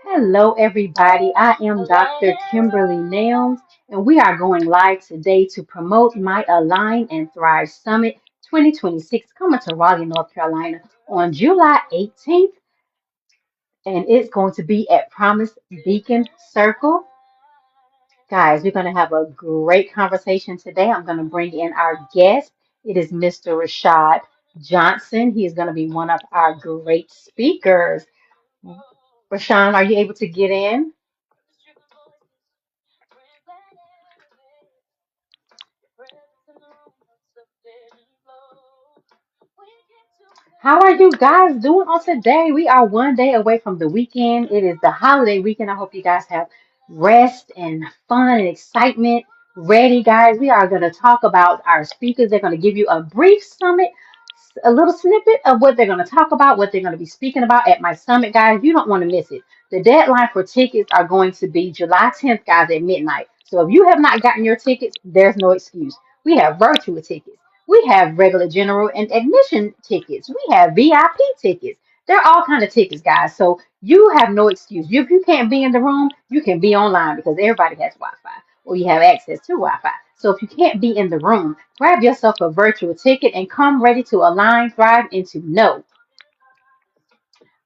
Hello, everybody. I am Dr. Kimberly Nails, and we are going live today to promote my Align and Thrive Summit 2026 coming to Raleigh, North Carolina on July 18th, and it's going to be at Promise Beacon Circle. Guys, we're going to have a great conversation today. I'm going to bring in our guest. It is Mr. Rashad Johnson. He is going to be one of our great speakers. Rashawn, are you able to get in? How are you guys doing on today? We are one day away from the weekend. It is the holiday weekend. I hope you guys have rest and fun and excitement ready, guys. We are going to talk about our speakers. They're going to give you a brief summit, a little snippet of what they're going to talk about, what they're going to be speaking about at my summit, guys. You don't want to miss it. The deadline for tickets are going to be July 10th, guys, at midnight. So if you have not gotten your tickets, there's no excuse. We have virtual tickets. We have regular general and admission tickets. We have VIP tickets. There are all kind of tickets, guys. So you have no excuse. If you can't be in the room, you can be online because everybody has Wi-Fi or you have access to Wi-Fi. So if you can't be in the room, grab yourself a virtual ticket and come ready to align, thrive, and to know.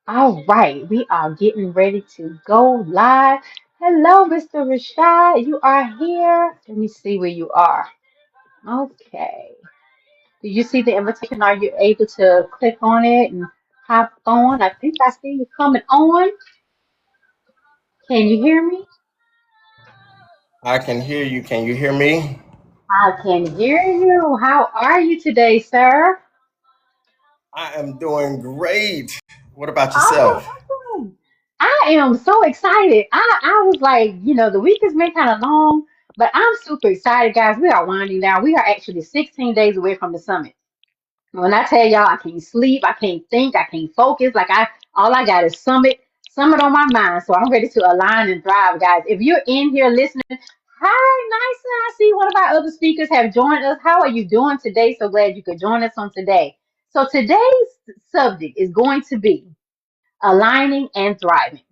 All right, we are getting ready to go live. Hello, Mr. Rashad. You are here. Let me see where you are. Okay. Did you see the invitation? Are you able to click on it and hop on? I think I see you coming on. Can you hear me? I can hear you. Can you hear me? I can hear you. How are you today, sir? I am doing great. What about Awesome, yourself? awesome. I am so excited. I was like, the week has been kind of long, but I'm super excited, guys. We are winding down. We are actually 16 days away from the summit. When I tell y'all I can't sleep, I can't think, I can't focus, all I got is summit on my mind. So I'm ready to align and thrive, guys. If you're in here listening, hi, Nisa. I see one of our other speakers have joined us. How are you doing today? So glad you could join us on today. So today's subject is going to be aligning and thriving.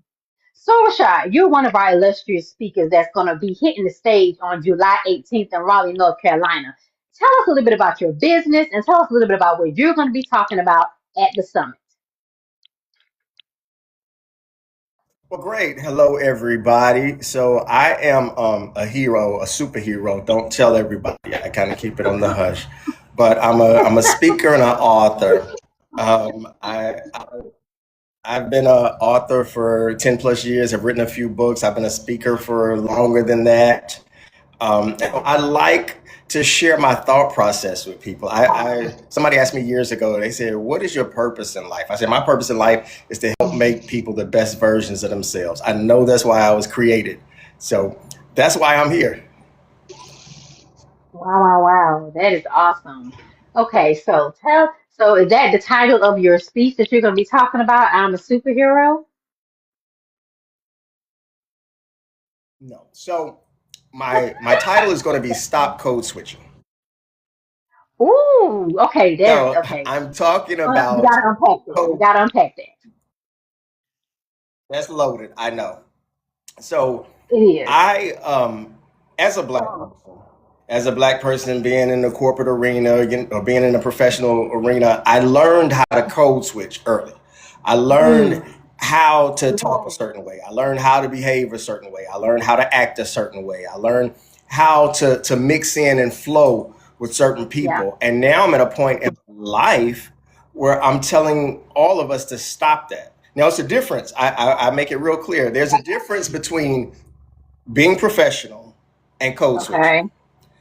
So, Rashad, you're one of our illustrious speakers that's going to be hitting the stage on July 18th in Raleigh, North Carolina. Tell us a little bit about your business and tell us a little bit about what you're going to be talking about at the summit. Well, great. Hello, everybody. So I am a hero, a superhero. Don't tell everybody. I kind of keep it on the hush. But I'm a speaker and an author. I've been an author for 10 plus years. I've written a few books. I've been a speaker for longer than that. I like to share my thought process with people. Somebody asked me years ago. They said, "What is your purpose in life?" I said, "My purpose in life is to help make people the best versions of themselves." I know that's why I was created. So that's why I'm here. Wow, wow, wow. That is awesome. Okay, so is that the title of your speech that you're going to be talking about? I'm a superhero? No. So my title is going to be "Stop Code Switching." Ooh, okay, So okay. I'm talking You about got to unpack that. You code. got to unpack that. That's loaded. I know. So It is. I as a black person, as a black person being in the corporate arena or being in the professional arena, I learned how to code switch early. I learned Mm, how to talk a certain way. I learned how to behave a certain way. I learned how to act a certain way. I learned how to mix in and flow with certain yeah. people. And now I'm at a point in life where I'm telling all of us to stop that. Now it's a difference. I make it real clear. There's a difference between being professional and code switching. Okay.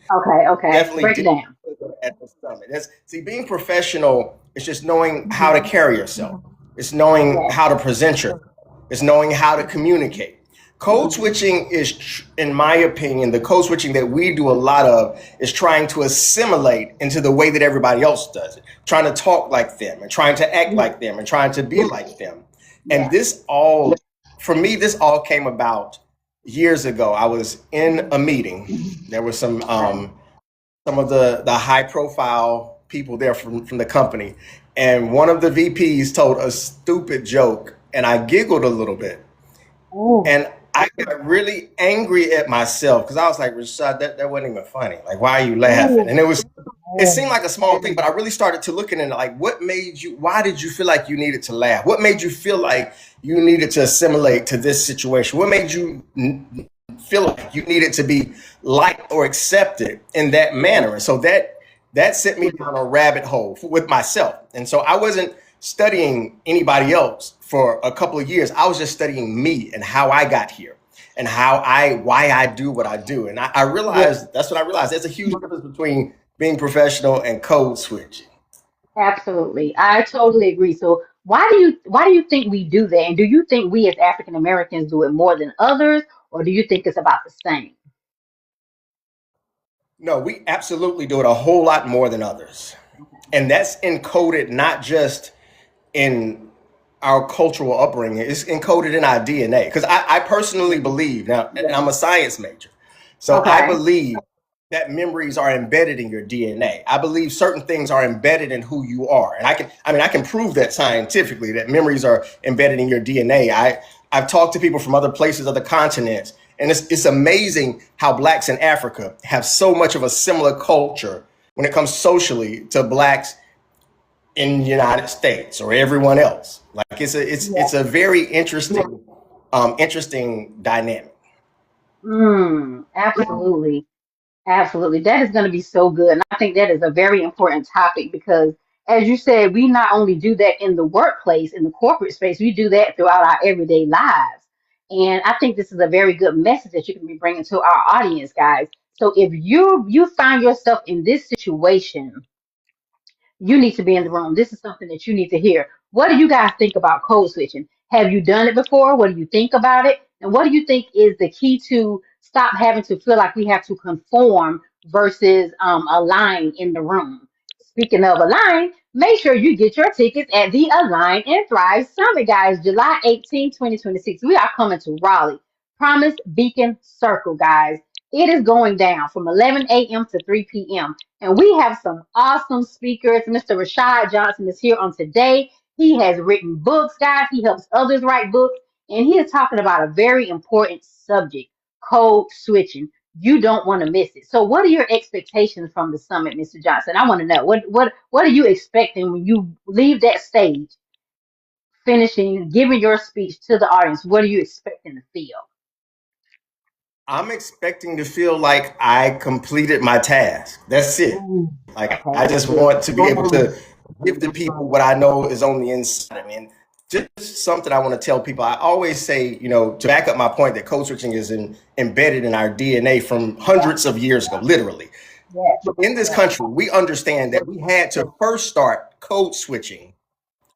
Okay. Okay. Definitely Break it did down. at the summit. See, being professional is just knowing how to Mhm. carry yourself. It's knowing Yes. how to present yourself. It's knowing how to communicate. Code Mhm. switching is, in my opinion, the code switching that we do a lot of is trying to assimilate into the way that everybody else does it, trying to talk like them and trying to act Yeah. like them and trying to be like them. And Yeah. this all, for me, this all came about years ago. I was in a meeting. There was Okay. some of the high profile people there from the company. And one of the VPs told a stupid joke and I giggled a little bit. Oh, And I got really angry at myself because I was like, Rashad, that wasn't even funny. Like, why are you laughing? oh, And it seemed oh. like a small thing, but I really started to look at it like, what made you, why did you feel like you needed to laugh? What made you feel like you needed to assimilate to this situation? What made you feel like you needed to be liked or accepted in that manner? And so that sent me down a rabbit hole with myself. And so I wasn't studying anybody else for a couple of years. I was just studying me and how I got here and why I do what I do. And I Yeah, realized that's what I realized. There's a huge difference between being professional and code switching. absolutely. I totally agree. So why do you think we do that? And do you think we as African Americans do it more than others, or do you think it's about the same? No, we absolutely do it a whole lot more than others. And that's encoded not just in our cultural upbringing, it's encoded in our DNA. Because I personally believe now, and Yeah. I'm a science major, so I Okay. believe that memories are embedded in your DNA. I believe certain things are embedded in who you are, and I can prove that scientifically that memories are embedded in your DNA. I've talked to people from other places, other continents, and it's amazing how blacks in Africa have so much of a similar culture when it comes socially to blacks in the United States or everyone else. Like Yeah. it's a very interesting dynamic. Absolutely. Absolutely. That is going to be so good. And I think that is a very important topic because, as you said, we not only do that in the workplace, in the corporate space, we do that throughout our everyday lives. And I think this is a very good message that you can be bringing to our audience, guys. So if you find yourself in this situation, you need to be in the room. This is something that you need to hear. What do you guys think about code switching? Have you done it before? What do you think about it? And what do you think is the key to stop having to feel like we have to conform versus align in the room? Speaking of align, make sure you get your tickets at the Align and Thrive Summit, guys. July 18, 2026. We are coming to Raleigh. Promise Beacon Circle, guys. It is going down from 11 a.m. to 3 p.m. And we have some awesome speakers. Mr. Rashad Johnson is here on today. He has written books, guys. He helps others write books. And he is talking about a very important subject, code switching. You don't want to miss it. So what are your expectations from the summit, Mr. Johnson? I want to know. What are you expecting when you leave that stage, finishing, giving your speech to the audience? What are you expecting to feel? I'm expecting to feel like I completed my task. That's it. Ooh, Like okay, I that's just good. want to be able to give the people what I know is on the inside of me. And just something I want to tell people. I always say, to back up my point that code switching is embedded in our DNA from Yeah, hundreds of years ago, literally. yeah, In this yeah. country, we understand that we had to first start code switching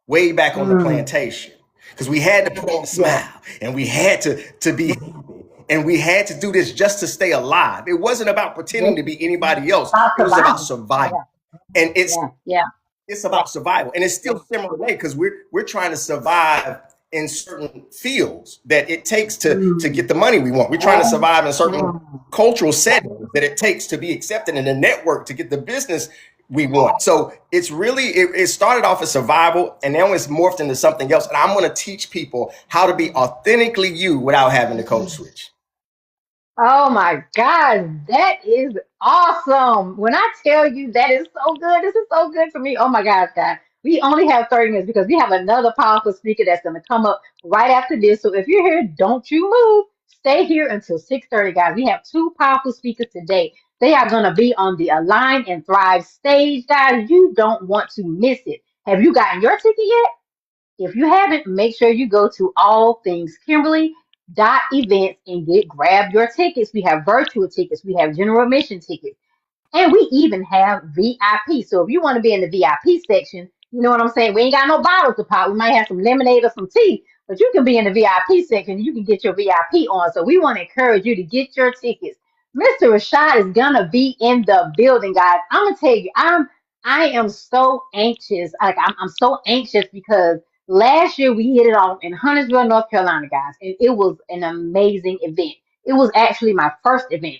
way back on the Mm, plantation because we had to put on a yeah. smile and we had to be happy and we had to do this just to stay alive. It wasn't about pretending Yes, to be anybody else. about It was about survival. survival. Yeah, And yeah, yeah. it's about survival, and it's still similar today because we're trying to survive in certain fields that it takes to Mm, get the money we want. We're trying to yeah, survive in certain mm, cultural settings that it takes to be accepted in the network to get the business we want. So it's really it started off as survival, and now it's morphed into something else. And I'm going to teach people how to be authentically you without having to code switch. oh my God, that is awesome. When I tell you that is so good, this is so good for me. Oh my gosh, guys. We only have 30 minutes because we have another powerful speaker that's going to come up right after this. So if you're here, don't you move. Stay here until 6:30, guys. We have two powerful speakers today. They are going to be on the Align and Thrive stage, guys. You don't want to miss it. Have you gotten your ticket yet? If you haven't, make sure you go to all things Kimberly dot events and grab your tickets. We have virtual tickets, we have general admission tickets. And we even have VIP. So if you want to be in the VIP section, you know what I'm saying? We ain't got no bottles to pop. We might have some lemonade or some tea, but you can be in the VIP section. You can get your VIP on. So we want to encourage you to get your tickets. Mr. Rashad is gonna be in the building, guys. I'm gonna tell you, I am so anxious. Like I'm so anxious because last year we hit it off in Huntersville, North Carolina, guys, and it was an amazing event. It was actually my first event.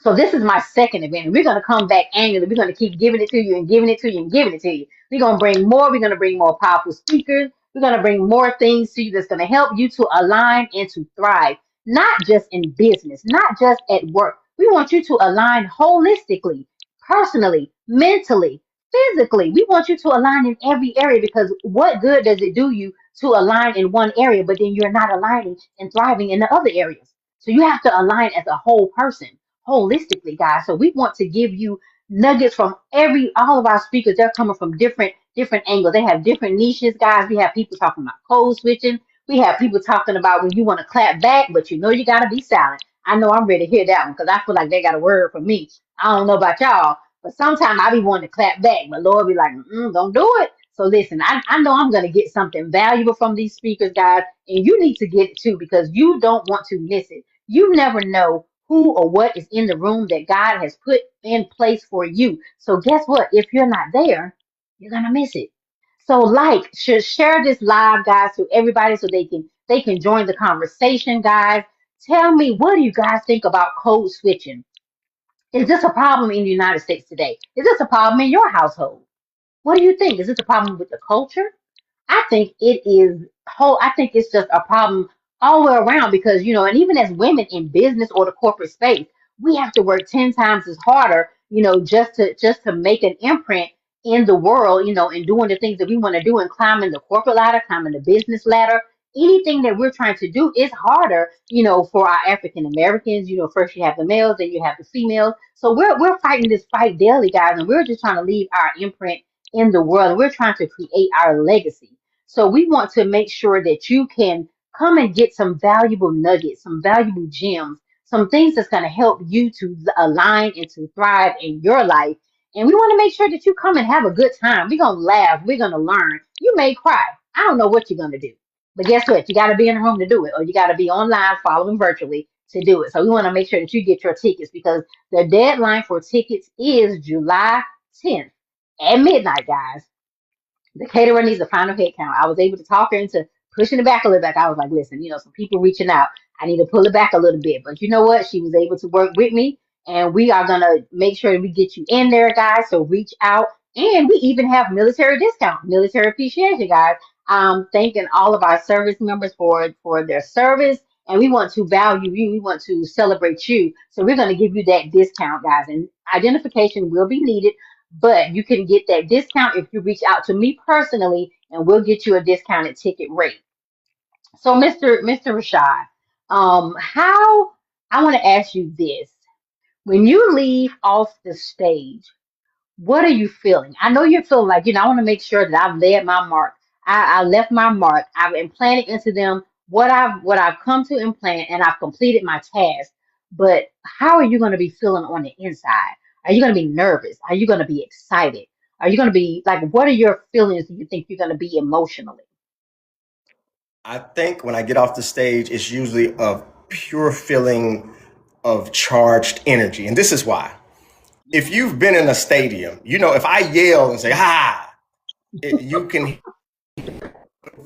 So this is my second event. We're gonna come back annually. We're gonna keep giving it to you and giving it to you and giving it to you. We're gonna bring more. We're gonna bring more powerful speakers. We're going to bring more things to you that's going to help you to align and to thrive, not just in business, not just at work. We want you to align holistically, personally, mentally, physically. We want you to align in every area because what good does it do you to align in one area, but then you're not aligning and thriving in the other areas? So you have to align as a whole person, holistically, guys. So we want to give you nuggets from all of our speakers. They're coming from different angles. They have different niches, guys. We have people talking about code switching. We have people talking about when you want to clap back, but you know you got to be silent. I know I'm ready to hear that one because I feel like they got a word for me. I don't know about y'all, but sometimes I be wanting to clap back, but Lord be like, don't do it. So listen, I know I'm going to get something valuable from these speakers, guys, and you need to get it too because you don't want to miss it. You never know who or what is in the room that God has put in place for you. So guess what? If you're not there, you're gonna miss it. So share this live, guys, to everybody so they can join the conversation, guys. Tell me, what do you guys think about code switching? Is this a problem in the United States today? Is this a problem in your household? What do you think? Is this a problem with the culture? I think it is whole. I think it's just a problem all the way around because and even as women in business or the corporate space, we have to work 10 times as harder, just to make an imprint in the world, and doing the things that we want to do and climbing the corporate ladder, climbing the business ladder. Anything that we're trying to do is harder, for our African Americans. First you have the males, then you have the females. So we're fighting this fight daily, guys, and we're just trying to leave our imprint in the world, and we're trying to create our legacy. So we want to make sure that you can come and get some valuable nuggets, some valuable gems, some things that's going to help you to align and to thrive in your life. And we want to make sure that you come and have a good time. We're going to laugh. We're going to learn. You may cry. I don't know what you're going to do. But guess what? You got to be in the room to do it, or you got to be online following virtually to do it. So we want to make sure that you get your tickets because the deadline for tickets is July 10th at midnight, guys. The caterer needs a final head count. I was able to talk her into pushing it back a little bit. I was like, listen, some people reaching out. I need to pull it back a little bit. But you know what? She was able to work with me, and we are going to make sure that we get you in there, guys. So reach out. And we even have military discount, military appreciation, guys. Thanking all of our service members for their service. And we want to value you. We want to celebrate you. So we're going to give you that discount, guys. And identification will be needed, but you can get that discount if you reach out to me personally, and we'll get you a discounted ticket rate. So, Mr. Rashad, how I want to ask you this: when you leave off the stage, what are you feeling? I know you're feeling like, I want to make sure that I've laid my mark. I left my mark. I've implanted into them what I've come to implant, and I've completed my task. But how are you going to be feeling on the inside? Are you going to be nervous? Are you going to be excited? Are you going to be like, what are your feelings do you think you're going to be emotionally? I think when I get off the stage, it's usually a pure feeling of charged energy. And this is why. If you've been in a stadium, if I yell and say, ha, you can,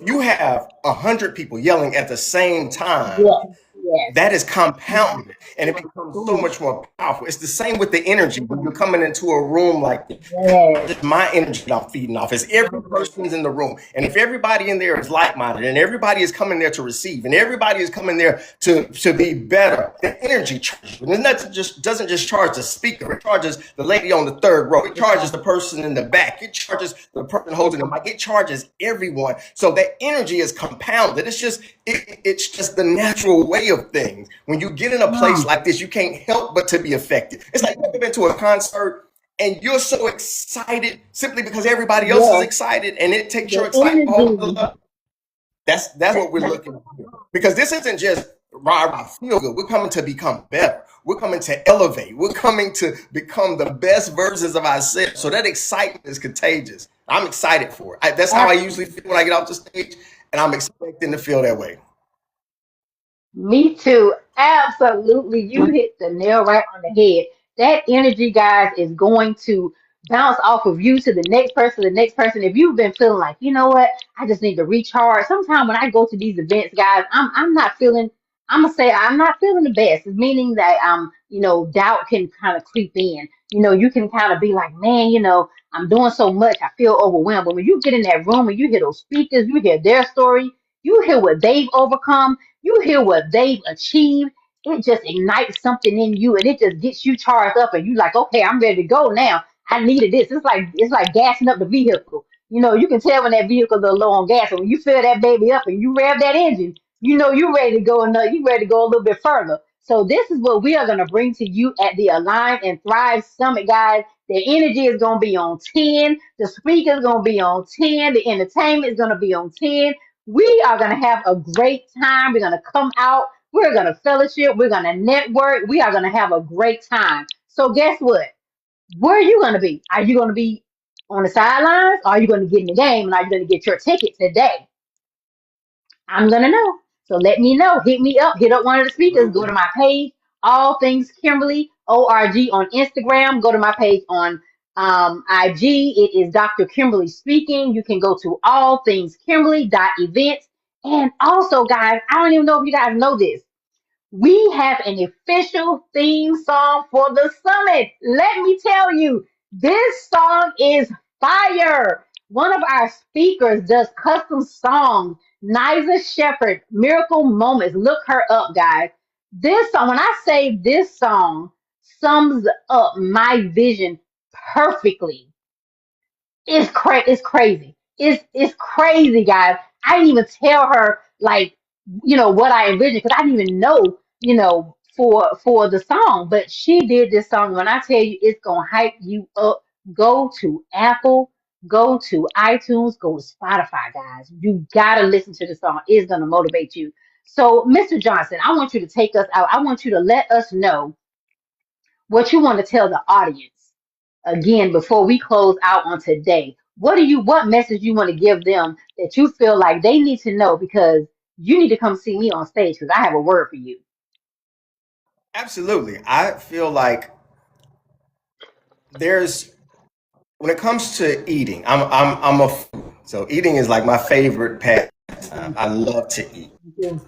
you have 100 people yelling at the same time, Yes, yes. that is compounded and it becomes so Ooh, much more powerful. It's the same with the energy when you're coming into a room like this. yes. It's my energy that I'm feeding off. It's every person's in the room. And if everybody in there is like-minded and everybody is coming there to receive and everybody is coming there to be better, the energy charges. And that just doesn't just charge the speaker, it charges the lady on the third row, it charges the person in the back, it charges the person holding the mic, it charges everyone. So that energy is compounded. It's just the natural way of things. When you get in a place Mm, like this, you can't help but to be affected. It's like you've been to a concert and you're so excited simply because everybody else is yes. excited and it takes The your excitement a whole nother energy. level. That's what we're looking at here. Because this isn't just rah rah feel good. We're coming to become better. We're coming to elevate. We're coming to become the best versions of ourselves. So that excitement is contagious. I'm excited for it. That's how I usually feel when I get off the stage, and I'm expecting to feel that way. Me too. Absolutely. You hit the nail right on the head. That energy, guys, is going to bounce off of you to the next person, the next person. If you've been feeling like, you know what, I just need to recharge. Sometimes when I go to these events, guys, I'm not feeling, I'm gonna say I'm not feeling the best. Meaning that doubt can kind of creep in. You can kind of be like, man, I'm doing so much, I feel overwhelmed. But when you get in that room and you hear those speakers, you hear their story, you hear what they've overcome, you hear what they've achieved, it just ignites something in you and it just gets you charged up and you like, okay, I'm ready to go now. I needed this. It's like gassing up the vehicle. You can tell when that vehicle's a low on gas. And when you fill that baby up and you rev that engine, you're ready to go you ready to go a little bit further. So this is what we are gonna bring to you at the Align and Thrive Summit, guys. The energy is gonna be on 10, the speaker is gonna be on 10, the entertainment is gonna be on 10. We are gonna have a great time. We're gonna come out, we're gonna fellowship, we're gonna network, we are gonna have a great time. So guess what? Where are you gonna be? Are you gonna be on the sidelines? Or are you gonna get in the game and are you gonna get your ticket today? I'm gonna know. So let me know. Hit me up. Hit up one of the speakers. Go to Absolutely. my page, All Things Kimberly ORG on Instagram. Go to my page on IG. It is Dr. Kimberly speaking. You can go to All Things Kimberly events. And also, guys, I don't even know if you guys know this. We have an official theme song for the summit. Let me tell you, this song is fire. One of our speakers does custom songs. Niza Shepherd, Miracle Moments. Look her up, guys. This song, when I say this song sums up my vision perfectly, it's crazy. It's crazy, guys. I didn't even tell her like what I envisioned because I didn't even know for the song. But she did this song. When I tell you, it's gonna hype you up. Go to Apple, go to iTunes, go to Spotify, guys. You gotta listen to the song. It's gonna motivate you. So, Mr. Johnson, I want you to take us out. I want you to let us know what you want to tell the audience again before we close out on today. What message you want to give them that you feel like they need to know because you need to come see me on stage because I have a word for you. Absolutely. I feel like there's when it comes to eating, I'm a food. So eating is like my favorite pastime. I love to eat. Yeah.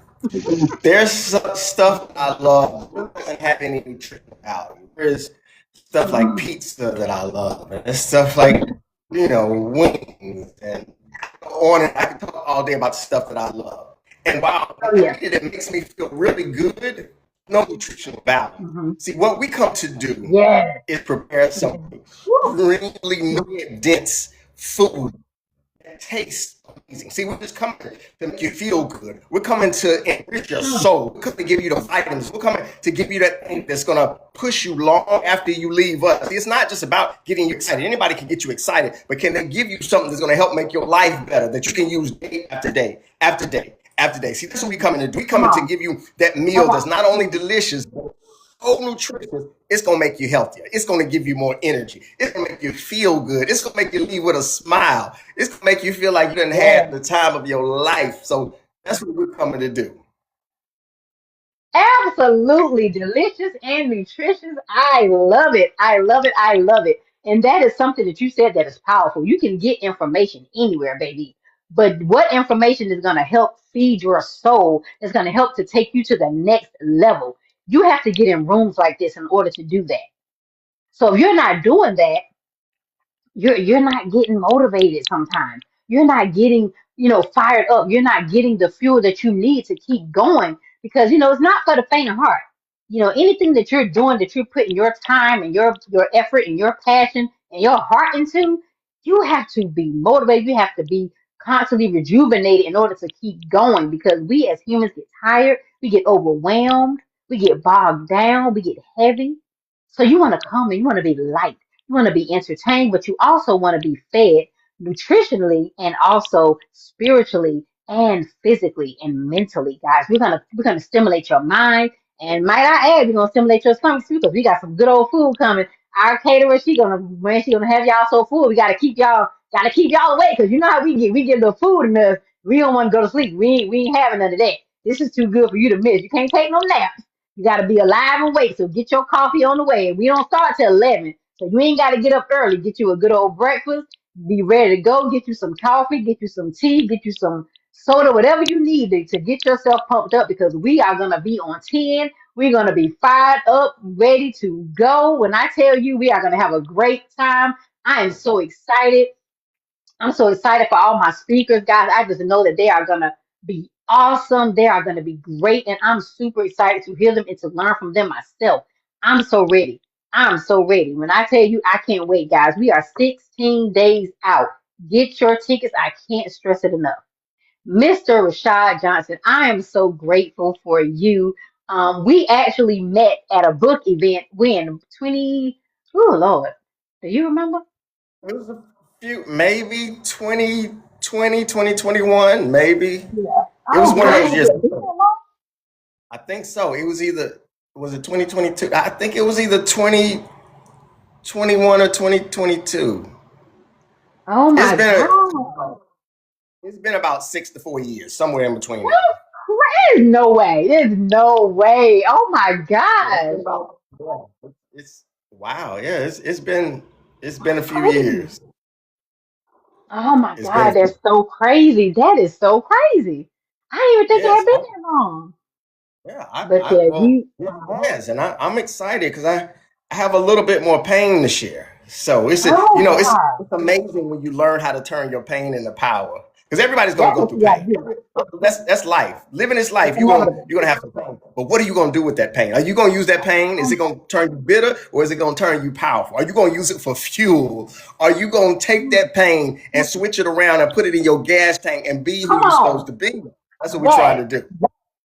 There's some stuff that I love that doesn't have any nutritional value. There's stuff like pizza that I love, and there's stuff like wings, and on and I can talk all day about the stuff that I love. And while Oh I yeah. eat it, it makes me feel really good. No nutritional value. Hmm. See, what we come to do Yeah. is prepare some Yeah. Woo. really dense food tastes amazing. See, we're just coming to make you feel good. We're coming to enrich your Mm. soul. We're coming to give you the vitamins. We're coming to give you that thing that's going to push you long after you leave us. See, it's not just about getting you excited. Anybody can get you excited, but can they give you something that's going to help make your life better that you can use day after day after day after day? See, that's what we coming to do. We Come coming to on. give you that Come meal that's on. not only delicious, but so nutritious, it's gonna make you healthier. It's gonna give you more energy. It's gonna make you feel good. It's gonna make you leave with a smile. It's gonna make you feel like you didn't have Yeah. the time of your life. So that's what we're coming to do. Absolutely delicious and nutritious. I love it. I love it. I love it. And that is something that you said that is powerful. You can get information anywhere, baby. But what information is going to help feed your soul, is going to help to take you to the next level. You have to get in rooms like this in order to do that. So if you're not doing that, you're not getting motivated sometimes. You're not getting, fired up. You're not getting the fuel that you need to keep going because it's not for the faint of heart. Anything that you're doing, that you're putting your time and your effort and your passion and your heart into, you have to be motivated. You have to be constantly rejuvenated in order to keep going because we as humans get tired, we get overwhelmed, we get bogged down, we get heavy. So you want to come and you want to be light. You want to be entertained, but you also want to be fed nutritionally and also spiritually and physically and mentally, guys. We're gonna stimulate your mind, and might I add, we're gonna stimulate your stomach too, because we got some good old food coming. Our caterer, she gonna have y'all so full. We gotta keep y'all awake, because you know how we get. We get the food enough. We don't want to go to sleep. We ain't having none of that. This is too good for you to miss. You can't take no naps. You got to be alive and wake. So get your coffee on the way. We don't start till 11. So you ain't got to get up early. Get you a good old breakfast. Be ready to go. Get you some coffee. Get you some tea. Get you some soda, whatever you need to get yourself pumped up because we are going to be on 10. We're going to be fired up, ready to go. When I tell you we are going to have a great time, I am so excited. I'm so excited for all my speakers, guys. I just know that they are going to be awesome. They are going to be great. And I'm super excited to hear them and to learn from them myself. I'm so ready. I'm so ready. When I tell you, I can't wait, guys. We are 16 days out. Get your tickets. I can't stress it enough. Mr. Rashad Johnson, I am so grateful for you. We actually met at a book event when 20, oh Lord, do you remember? It was a few, maybe 2020, 2021, maybe. Yeah. It was Oh, one of God, those has years. it been that long? I think so. It was either, was it 2022? I think it was either 2021 or 2022. Oh It's my been God. it's been about 6 to 4 years, somewhere in between That's there. crazy. No way. There's no way. Oh my Yeah, it's been gosh. about, yeah. It's wow. Yeah, it's been a few Crazy. years. Oh my It's been God. a few. That's so crazy. That is so crazy. I didn't even think it Yes. had been that long. Yeah, But yeah, well, you, it has, and I'm excited because I have a little bit more pain to share. So oh it's God. it's amazing when you learn how to turn your pain into power. Because everybody's gonna That's go what through you gotta pain. do. That's life. Living this It's life, inevitable. you're gonna have some pain. But what are you gonna do with that pain? Are you gonna use that pain? Is it gonna turn you bitter or is it gonna turn you powerful? Are you gonna use it for fuel? Are you gonna take that pain and switch it around and put it in your gas tank and be who Come you're supposed on. to be? That's what we try Yes. to do.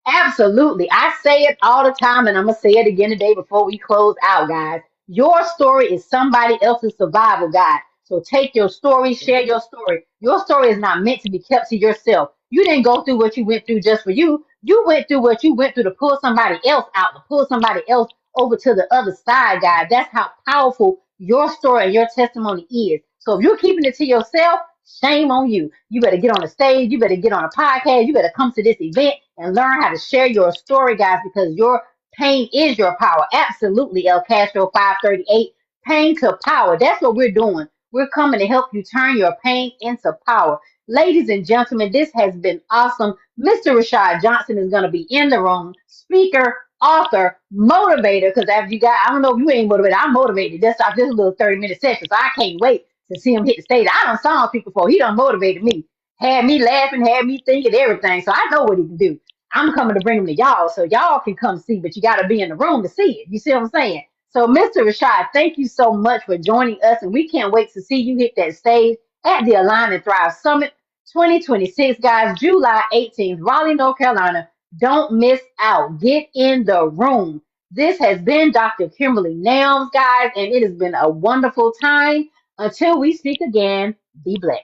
Absolutely. I say it all the time, and I'm going to say it again today before we close out, guys. Your story is somebody else's survival guide. So take your story, share your story. Your story is not meant to be kept to yourself. You didn't go through what you went through just for you. You went through what you went through to pull somebody else out, to pull somebody else over to the other side, guys. That's how powerful your story and your testimony is. So if you're keeping it to yourself, shame on you. You better get on the stage. You better get on a podcast. You better come to this event and learn how to share your story, guys, because your pain is your power. Absolutely, El Castro 538. Pain to power. That's what we're doing. We're coming to help you turn your pain into power. Ladies and gentlemen, this has been awesome. Mr. Rashad Johnson is going to be in the room, speaker, author, motivator. Because as you got, I don't know if you ain't motivated. I'm motivated just off this little 30-minute session. So I can't wait to see him hit the stage. I done saw people before. He done motivated me, had me laughing, had me thinking everything. So I know what he can do. I'm coming to bring him to y'all so y'all can come see, but you got to be in the room to see it. You see what I'm saying? So, Mr. Rashad, thank you so much for joining us, and we can't wait to see you hit that stage at the Align and Thrive Summit 2026, guys, July 18th, Raleigh, North Carolina. Don't miss out. Get in the room. This has been Dr. Kimberly Nelms, guys, and it has been a wonderful time. Until we speak again, be blessed.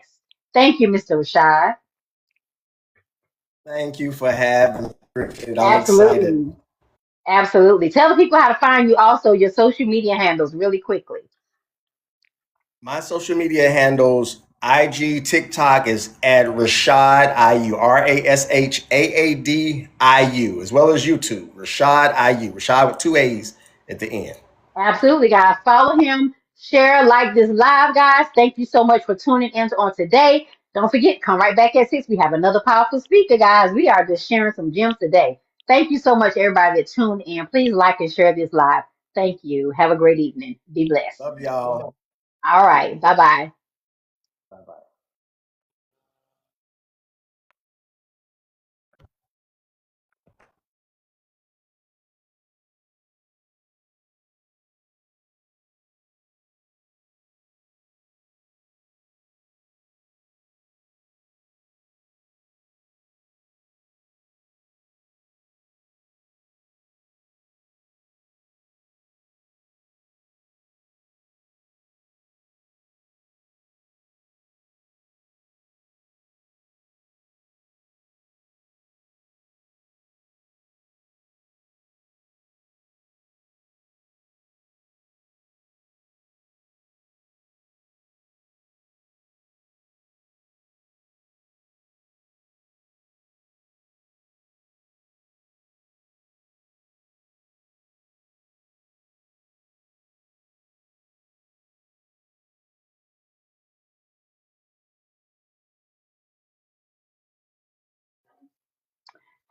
Thank you, Mr. Rashad. Thank you for having me. Appreciate it. I'm excited. Absolutely. Absolutely. Tell the people how to find you also, your social media handles really quickly. My social media handles IG, TikTok is at Rashad IU, RASHAADIU, as well as YouTube, Rashad IU, Rashad with two A's at the end. Absolutely, guys. Follow him, share, like this live, guys. Thank you so much for tuning in on today. Don't forget, come right back at 6. We have another powerful speaker, guys. We are just sharing some gems today. Thank you so much, everybody that tuned in. Please like and share this live. Thank you. Have a great evening. Be blessed. Love y'all. All right. Bye bye. Bye bye.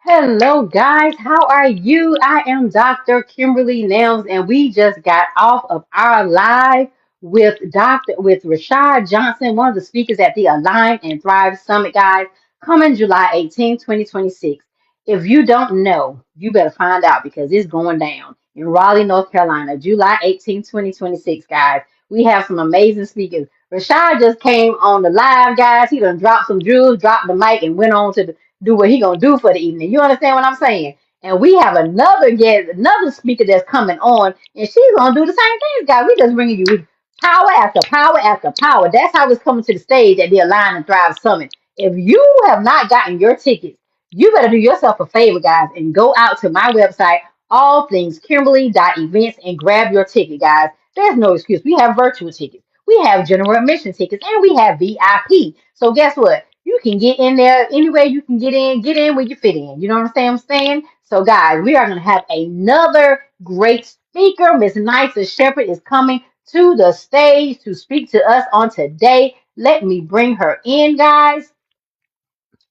Hello, guys. How are you? I am Dr. Kimberly Nelms, and we just got off of our live with Rashad Johnson, one of the speakers at the Align and Thrive Summit, guys, coming July 18, 2026. If you don't know, you better find out because it's going down in Raleigh, North Carolina, July 18, 2026, guys. We have some amazing speakers. Rashad just came on the live, guys. He done dropped some jewels, dropped the mic, and went on to do what he gonna do for the evening. You understand what I'm saying? And we have another guest, another speaker that's coming on, and she's gonna do the same thing, guys. We just bringing you power after power after power. That's how it's coming to the stage at the Align and Thrive Summit. If you have not gotten your tickets, you better do yourself a favor, guys, and go out to my website, allthingskimberly.events, and grab your ticket, guys. There's no excuse. We have virtual tickets, we have general admission tickets, and we have VIP. So guess what? You can get in there any way you can get in where you fit in. You know what I'm saying? So, guys, we are going to have another great speaker. Miss Nysa Shepherd is coming to the stage to speak to us on today. Let me bring her in, guys.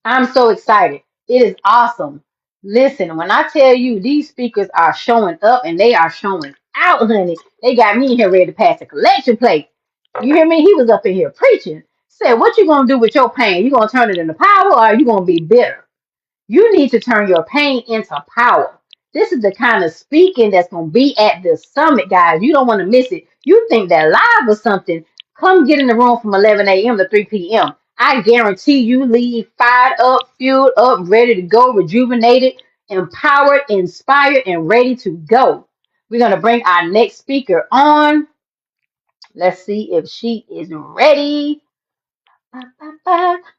I'm so excited. It is awesome. Listen, when I tell you these speakers are showing up and they are showing out, honey, they got me in here ready to pass a collection plate. You hear me? He was up in here preaching. Said, what you gonna do with your pain? You gonna turn it into power, or are you gonna be bitter? You need to turn your pain into power. This is the kind of speaking that's going to be at the summit, guys. You don't want to miss it. You think that live or something, come get in the room from 11 a.m. to 3 p.m. I guarantee you leave fired up, fueled up, ready to go, rejuvenated, empowered, inspired, and ready to go. We're going to bring our next speaker on. Let's see if she is ready.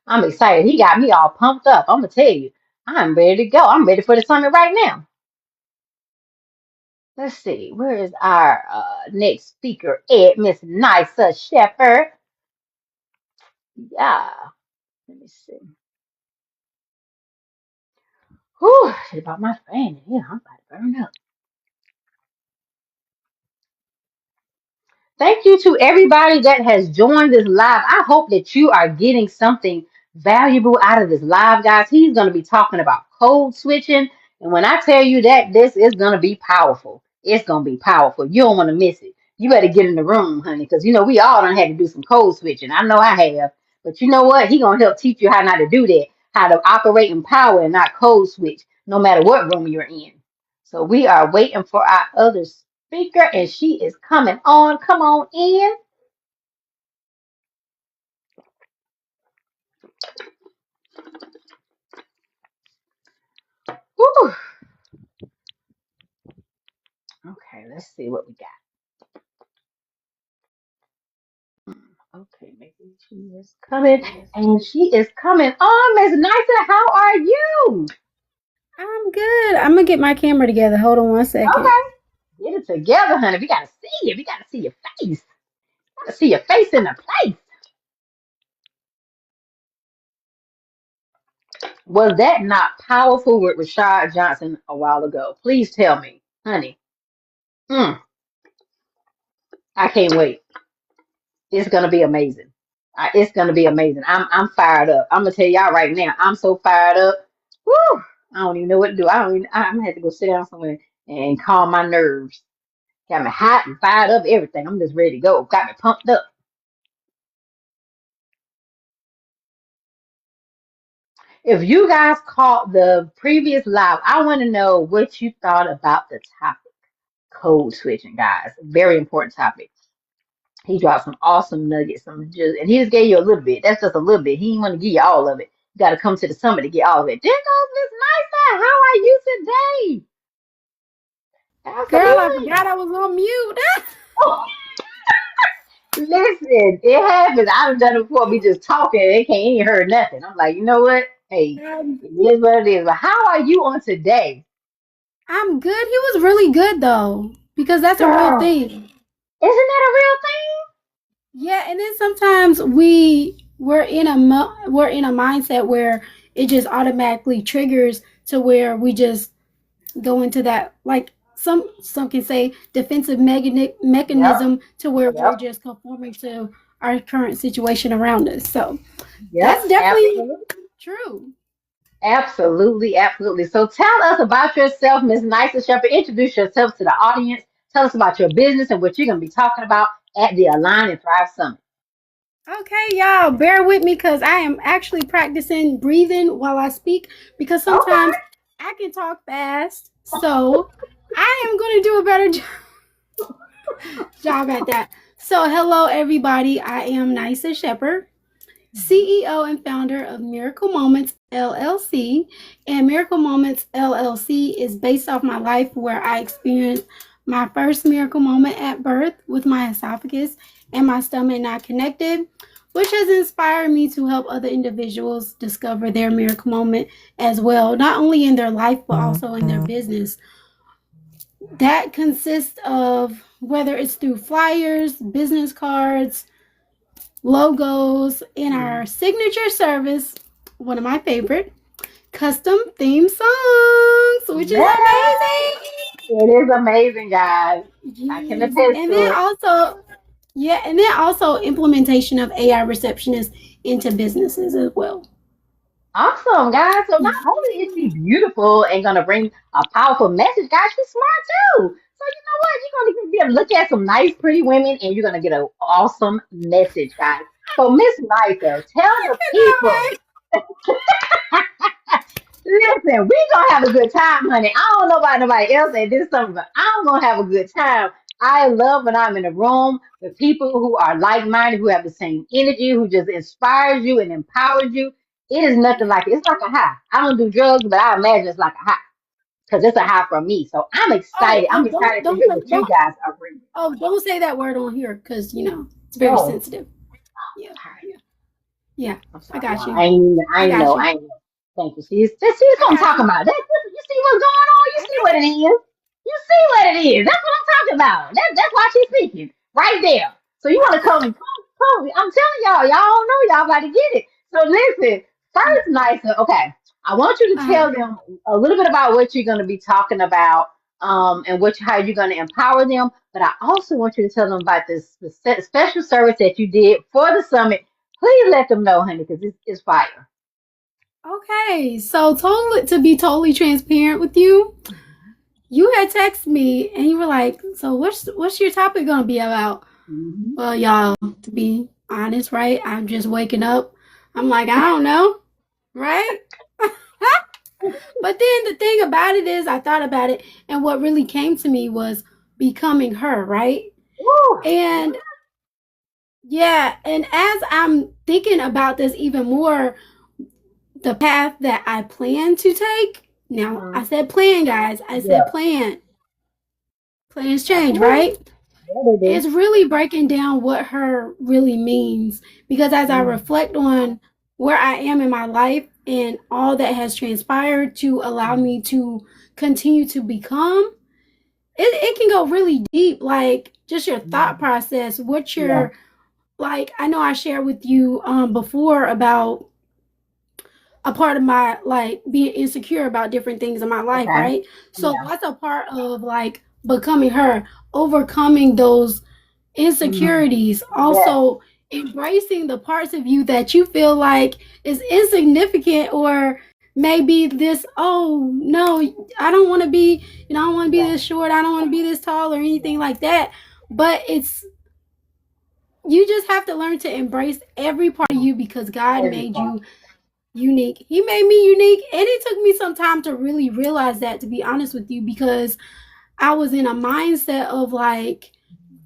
I'm excited. He got me all pumped up. I'm gonna tell you, I'm ready to go. I'm ready for the summit right now. Let's see, where is our next speaker at? Miss Nysa Shepherd. Yeah, let me see. Whew, shit about my fan. Yeah, I'm about to burn up. Thank you to everybody that has joined this live. I hope that you are getting something valuable out of this live, guys. He's going to be talking about code switching. And when I tell you that this is going to be powerful, it's going to be powerful. You don't want to miss it. You better get in the room, honey, because you know we all done had to do some code switching. I know I have. But you know what? He going to help teach you how not to do that, how to operate in power and not code switch, no matter what room you're in. So we are waiting for our other speaker, and she is coming on. Come on in. Whew. Okay, let's see what we got. Okay, maybe she is coming, and she is coming on. Miss Nysa, how are you? I'm good. I'm gonna get my camera together. Hold on one second. Okay, get it together, honey. We gotta see it. We gotta see your face. Gotta see your face in the place. Was that not powerful with Rashad Johnson a while ago? Please tell me, honey. Mm, I can't wait. It's gonna be amazing. It's gonna be amazing. I'm fired up. I'm gonna tell y'all right now. I'm so fired up. Woo! I don't even know what to do. I don't even. I'm gonna have to go sit down somewhere and calm my nerves. Got me hot and fired up. Everything. I'm just ready to go. Got me pumped up. If you guys caught the previous live, I want to know what you thought about the topic. Code switching, guys. Very important topic. He dropped some awesome nuggets, and he just gave you a little bit. That's just a little bit. He didn't want to give you all of it. You got to come to the summit to get all of it. There goes Miss Nysa. How are you today? How's the Girl, I boy? forgot I was on mute. Oh, listen, it happens. I've done it before. We just talking. They can't even hear nothing. I'm like, you know what? Hey, um, it is what it is. But how are you on today, I'm good. He was really good though, because that's a real girl? thing. Isn't that a real thing? Yeah, and then sometimes we're in a mindset where it just automatically triggers to where we just go into that, like some can say, defensive Yep. mechanism to where we're Yep. just conforming to our current situation around us. So Yep. that's definitely Absolutely. true. Absolutely, absolutely. So tell us about yourself, Miss Nysa Shepherd. Introduce yourself to the audience. Tell us about your business and what you're going to be talking about at the Align and Thrive Summit. Okay, y'all, bear with me because I am actually practicing breathing while I speak because Okay. sometimes I can talk fast. So I am going to do a better job at that. So, hello, everybody. I am Nysa Shepherd, CEO and founder of Miracle Moments LLC. And Miracle Moments LLC is based off my life where I experienced my first miracle moment at birth with my esophagus and my stomach not connected, which has inspired me to help other individuals discover their miracle moment as well, not only in their life, but also in their business. That consists of whether it's through flyers, business cards, logos, in our signature service, one of my favorite, custom theme songs, which is Yes, amazing. it is amazing, guys. I can Yes. attest And to then it. also, yeah, and then also implementation of AI receptionists into businesses as well. Awesome, guys. So not only is she beautiful and gonna bring a powerful message, guys, she's smart too. So you know what? You're gonna be able to look at some nice, pretty women, and you're gonna get an awesome message, guys. So Miss Nisa, tell the people. I Listen, we gonna have a good time, honey. I don't know about nobody else at this summer, but I'm gonna have a good time. I love when I'm in a room with people who are like-minded, who have the same energy, who just inspires you and empowers you. It is nothing like it. It's like a high. I don't do drugs, but I imagine it's like a high because it's a high for me. So I'm Oh, excited. I'm excited to hear what you don't guys are bringing. don't say that word on here because it's very Oh, sensitive. Yeah, sorry. yeah, yeah. I'm I sorry. got you. I I got know. you. I know. Thank you. See I what I'm got talking you. about. You see what's going on? You see what it is? You see what it is? That's what I'm talking about. That's why she's speaking right there. So you want to come? I'm telling y'all don't know y'all about to get it. So listen, first, nicer. Okay, I want you to Uh, tell them a little bit about what you're going to be talking about, and how you're going to empower them. But I also want you to tell them about this special service that you did for the summit. Please let them know, honey, because it's fire. okay, so totally to be totally transparent with you, you had texted me and you were like, "So what's your topic gonna be about?" Mm-hmm. Well, y'all, to be honest, right? I'm just waking up. I'm like, I don't know, right? But then the thing about it is, I thought about it, and what really came to me was becoming her, right? Woo! And yeah, and as I'm thinking about this even more, the path that I plan to take. Now, I Mhm. said plan, guys. I said Yeah, plan. Plans change, absolutely. right? Yeah, they do. It's really breaking down what her really means because as I Mm, reflect on where I am in my life and all that has transpired to allow mm, me to continue to become, it can go really deep, like just your thought mm. process, what Yeah. your like. I know I shared with you before about a part of my like being insecure about different things in my life, Okay. right? So Yeah. that's a part of like becoming her, overcoming those Mm. insecurities, Yes. also embracing the parts of you that you feel like is insignificant or maybe this, oh no, I don't want to be, I don't want to be Yeah. this short, I don't want to be this tall or anything like that. But it's you just have to learn to embrace every part of you because God Every made part. you unique. He made me unique, and it took me some time to really realize that, to be honest with you, because I was in a mindset of like,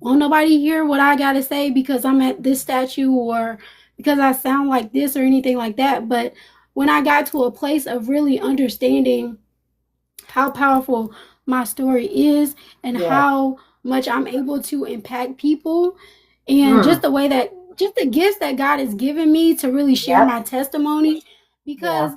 won't nobody hear what I gotta say because I'm at this statue or because I sound like this or anything like that. But when I got to a place of really understanding how powerful my story is and Yes. how much I'm able to impact people and just Mm. the way that just the gifts that God has given me to really share Yep. my testimony because Yeah.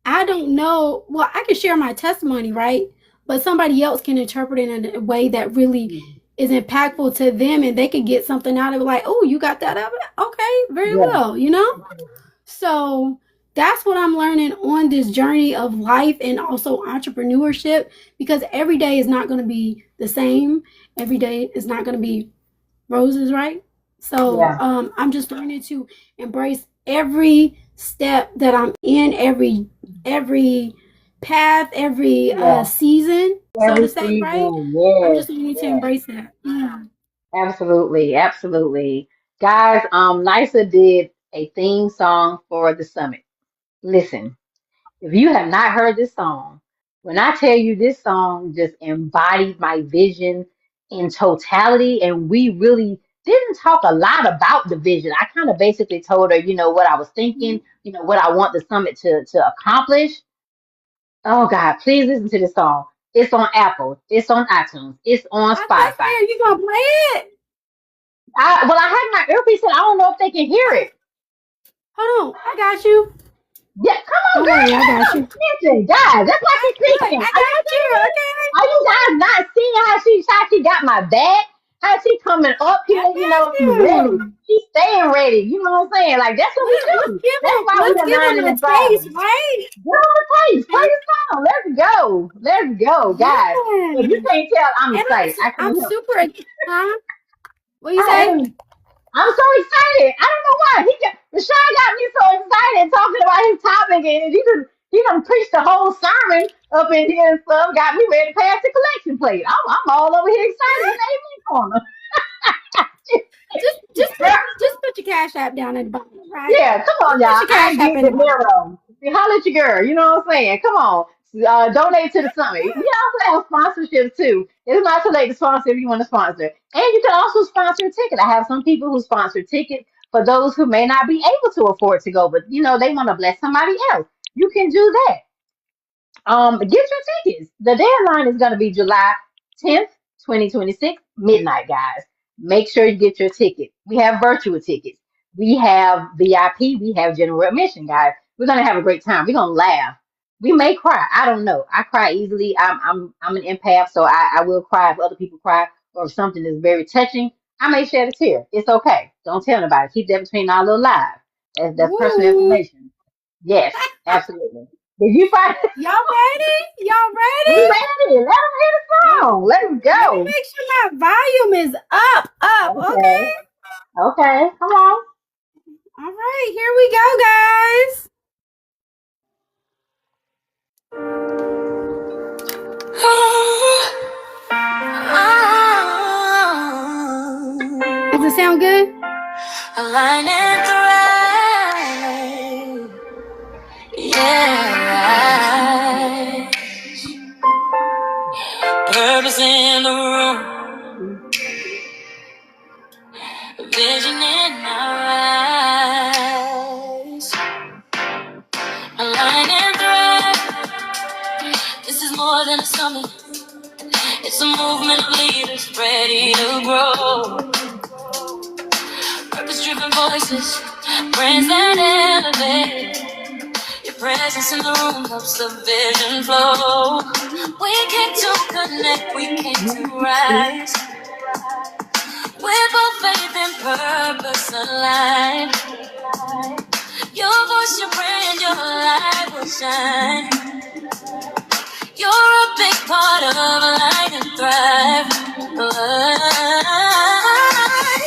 I don't know. Well, I can share my testimony, right? But somebody else can interpret it in a way that really Mm. is impactful to them and they could get something out of it like, oh, you got that out of it? Okay, very Yeah. well. So that's what I'm learning on this journey of life and also entrepreneurship because every day is not going to be the same. Every day is not going to be roses, right? So Yeah. I'm just learning to embrace every step that I'm in, every every path, every Yeah, season, so every to say, right? season. I'm Yes, just learning to yes. embrace that. Yeah. Absolutely, absolutely. Guys, NISA did a theme song for the summit. Listen, if you have not heard this song, when I tell you this song just embodied my vision in totality, and we really didn't talk a lot about the vision. I kind of basically told her, what I was thinking, what I want the summit to accomplish. Oh God, please listen to this song. It's on Apple, it's on iTunes, it's on Let's Spotify. hear you gonna play it. I had my earpiece in. I don't know if they can hear Oh, it. hold on, I got you. Yeah, come on, Don't girl. worry, I You got ain't you. no snitching, guys. That's why she's Look, snitching. I got you. Okay, Are you guys not seeing how she got my back? How she coming up here? I got She's ready. you. She's staying ready. You know what I'm saying? Like that's what we do. That's why we Let's are give them learning a and taste, thriving. right? Get on the place. Play the song. Let's go. Let's go, guys. If you Yeah. can't tell, I'm And excited. I I'm can't help. super. Huh? What you I say? am. I'm so excited. I don't know why. Rashawn got me so excited talking about his topic, and he done preached the whole sermon up in here and stuff. Got me ready to pass the collection plate. I'm all over here excited in the amen corner. Just put your cash app down at the bottom, right? Yeah, come on, Just put y'all. your I cash ain't app getting in the the bottom. narrow. See, holla at your girl. You know what I'm saying? Come on. Donate to the summit. We also have sponsorship too. It's not too late to sponsor if you want to sponsor. And you can also sponsor a ticket. I have some people who sponsor tickets for those who may not be able to afford to go, but they want to bless somebody else. You can do that. Get your tickets. The deadline is going to be July 10th, 2026, midnight, guys. Make sure you get your ticket. We have virtual tickets. We have VIP. We have general admission, guys. We're going to have a great time. We're going to laugh. We may cry. I don't know. I cry easily. I'm an empath, so I will cry if other people cry or if something is very touching. I may shed a tear. It's okay. Don't tell nobody. Keep that between our little lives. That's personal Woo! information. Yes, absolutely. Did you find? Y'all ready? Y'all We ready? ready. Let them hear the Let, song. Let's let me go. make sure my volume is up. Okay. Okay. Okay. Come on. All right, here we go, guys. Does it sound good? A line and thread. Yeah. Purpose in the room, vision in our eyes. A line and thread. This is more than a summit. It's a movement of leaders ready to grow. Purpose-driven voices, brands that elevate. Your presence in the room helps the vision flow. We came to connect, we came to rise. With both faith and purpose aligned. Your voice, your brand, your light will shine. You're a big part of Light and Thrive.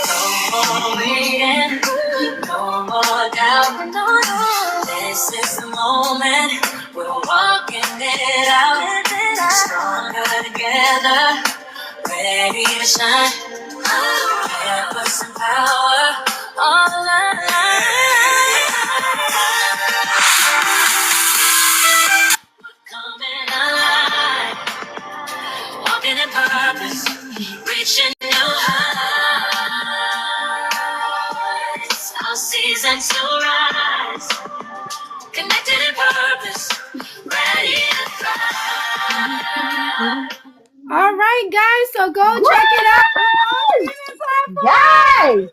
No more waiting, no more doubt. No, no. This is the moment, we're walking it out. Stronger together, ready to shine. Purpose and power, all alive. Coming alive, walking in purpose, reaching new heights. Our season to rise, connected in purpose, ready to fly. All right, guys, so go check it out on all Woo! streaming platforms. Guys,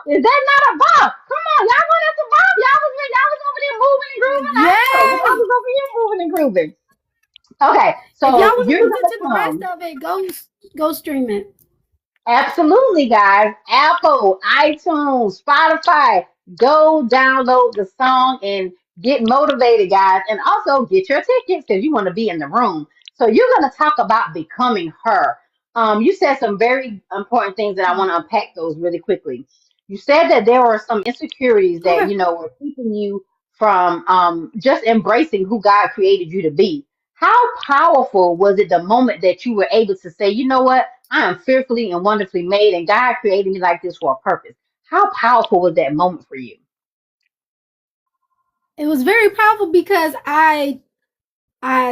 is that not a bop? Come on, y'all want us to bop? Y'all was over there moving and grooving. I know. Y'all Yes. was over here moving and grooving. Okay, If y'all so want to you're listen gonna to the rest come. of it, go stream it. Absolutely, guys. Apple, iTunes, Spotify. Go download the song and get motivated, guys. And also get your tickets because you want to be in the room. So you're going to talk about becoming her. You said some very important things that I want to unpack those really quickly. You said that there were some insecurities that, Okay. were keeping you from just embracing who God created you to be. How powerful was it the moment that you were able to say, you know what, I am fearfully and wonderfully made, and God created me like this for a purpose? How powerful was that moment for you? It was very powerful because I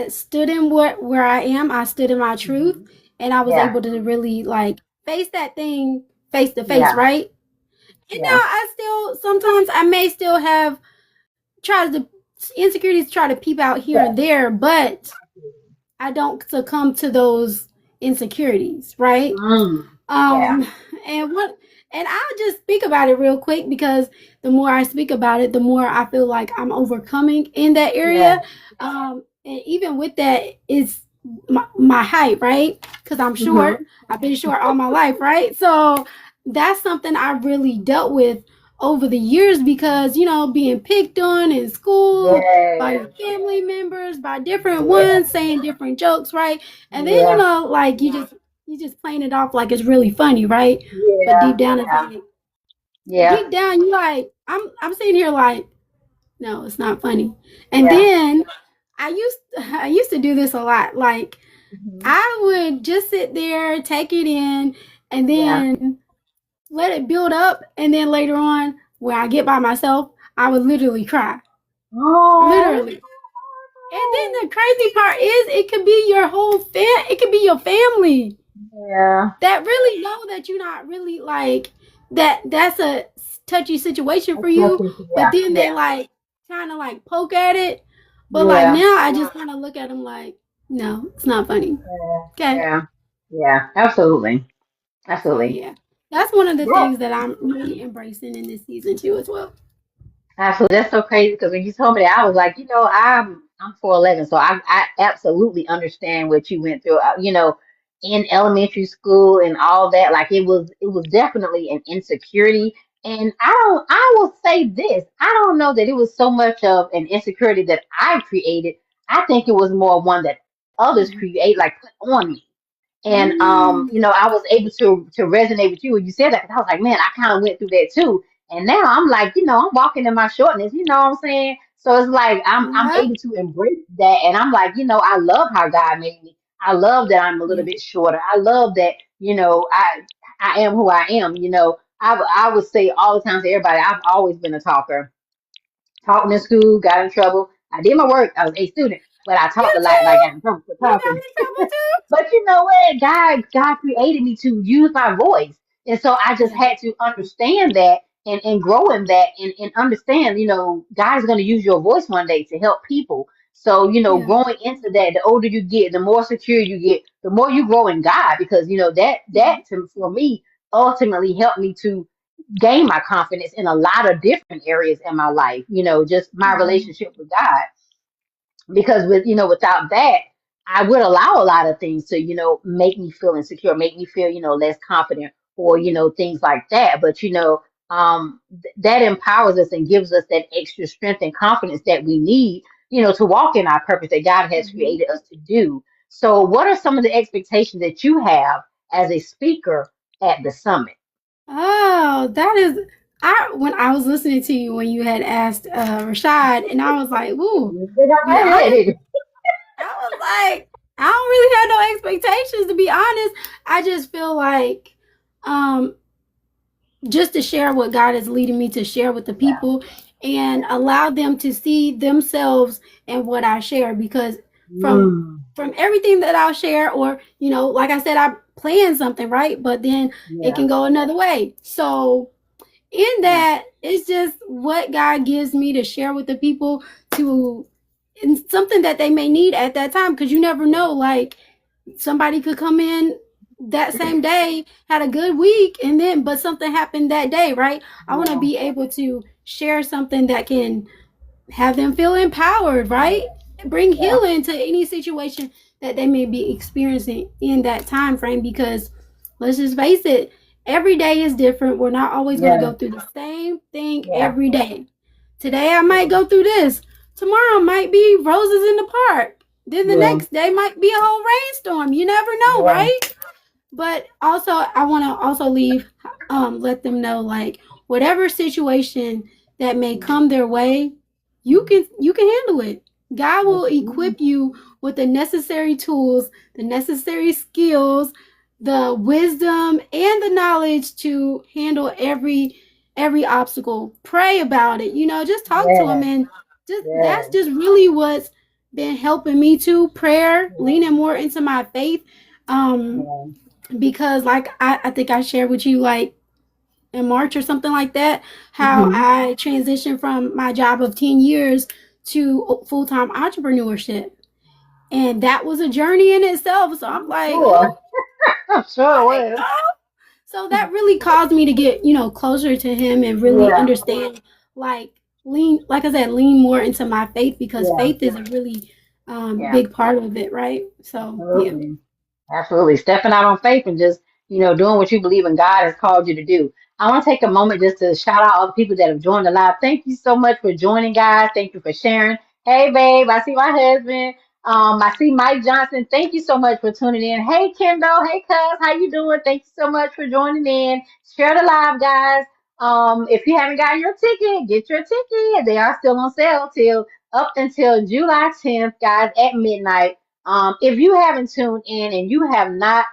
stood in where I am. I stood in my truth, Mhm. and I was Yeah, able to really like face that thing face to face, yeah, right? And now yeah, I still sometimes I may still have try to insecurities try to peep out here yeah. and there, but I don't succumb to those insecurities, right? Mm, yeah, Um, and what, and I'll just speak about it real quick because the more I speak about it, the more I feel like I'm overcoming in that yeah. area. And even with that, it's my height, right? Because I'm short. Hmm. I've been short all my life, right? So that's something I really dealt with over the years because, being picked on in school by Yeah, your family members, by different yeah, ones saying different jokes, right? And then, yeah, like you just playing it off like it's really funny, right? But yeah, deep down it's yeah, like yeah, deep down you like I'm sitting here like, no, it's not funny. And yeah. then I used to do this a lot. Like Hmm. I would just sit there, take it in, and Yeah. then let it build up, and then later on, when I get by myself, I would literally cry. Oh, Literally. And then the crazy part is it could be your whole it could be your family yeah. that really know that you're not really like that's a touchy situation for That's so you, creepy. but Yeah, then they yeah, like kind of like poke at it. But like yeah, now I just kind of look at them like, no, it's not funny. yeah, Okay. yeah, yeah. Absolutely, So absolutely. yeah, that's one of the Yeah. things that I'm really embracing in this season too as well. Absolutely, that's so crazy because when you told me that, I was like, I'm 4'11", so I absolutely understand what you went through. In elementary school and all that, like it was definitely an insecurity. And I will say this, I don't know that it was so much of an insecurity that I created. I think it was more one that others Mm. create, like put on me. And Mm. I was able to resonate with you when you said that, 'cause I was like, man, I kind of went through that too. And now I'm like, I'm walking in my shortness, you know what I'm saying? So it's like I'm Yep. able to embrace that, and I'm like, I love how God made me. I love that I'm a little Yeah. bit shorter. I love that, I am who I am. I would say all the time to everybody, I've always been a talker. Talking in school, got in trouble. I did my work. I was a student, but I You talked a lot and I got too. in trouble for You talking. got in trouble too. But you know what? God created me to use my voice. And so I just Yeah. had to understand that and grow in that and understand, God's going to use your voice one day to help people. So, Yeah. growing into that, the older you get, the more secure you get, the more you grow in God, because, Yeah. for me, ultimately helped me to gain my confidence in a lot of different areas in my life, just my Mhm. relationship with God, because without that, I would allow a lot of things to make me feel insecure, make me feel less confident, or things like that. But that empowers us and gives us that extra strength and confidence that we need to walk in our purpose that God has Mhm. created us to do. So what are some of the expectations that you have as a speaker at the summit? Oh, that is. I when I was listening to you when you had asked Rashad, and I was like, "Ooh, You think I'm yeah." ready? I was like, I don't really have no expectations to be honest. I just feel like, um, just to share what God is leading me to share with the Yeah. people and allow them to see themselves in what I share because from Mm, from everything that I'll share or like I said I plan something right but then it yeah. can go another way. So in Yeah. that it's just what God gives me to share with the people to and something that they may need at that time because you never know like somebody could come in that same day had a good week and then but something happened that day, right? I want to Yeah. be able to share something that can have them feel empowered, right? Bring Yeah. healing to any situation that they may be experiencing in that time frame because let's just face it, every day is different. We're not always going to Yeah. go through the same thing Yeah. every day. Today I might Yeah. go through this. Tomorrow might be roses in the park. Then the Yeah. next day might be a whole rainstorm. You never know, Yeah. right? But also I want to also leave let them know like whatever situation that may come their way, you can handle it. God will equip you with the necessary tools, the necessary skills, the wisdom and the knowledge to handle every obstacle. Pray about it. Just talk to him, Yes, and just that's yes, just really what's been helping me to prayer, leaning yes, more into my faith. Um yes. because like I think I shared with you like in March or something like that, how Mm-hmm. I transitioned from my job of 10 years to full time entrepreneurship. And that was a journey in itself. So I'm I'm like, sure. oh I'm sure it my was. God. So that really caused me to get, closer to him and really Yeah, understand, like, like I said, lean more into my faith because yeah, faith is a really yeah. big part of it, right? So, yeah. Absolutely. Absolutely. Stepping out on faith and just, doing what you believe in God has called you to do. I want to take a moment just to shout out all the people that have joined the live. Thank you so much for joining, guys. Thank you for sharing. Hey, babe, I see my husband. I see Mike Johnson. Thank you so much for tuning in. Hey, Kendall. Hey, cuz. How you doing? Thank you so much for joining in. Share the live, guys. If you haven't got your ticket, get your ticket. They are still on sale till up until July 10th, guys, at midnight. If you haven't tuned in and you have not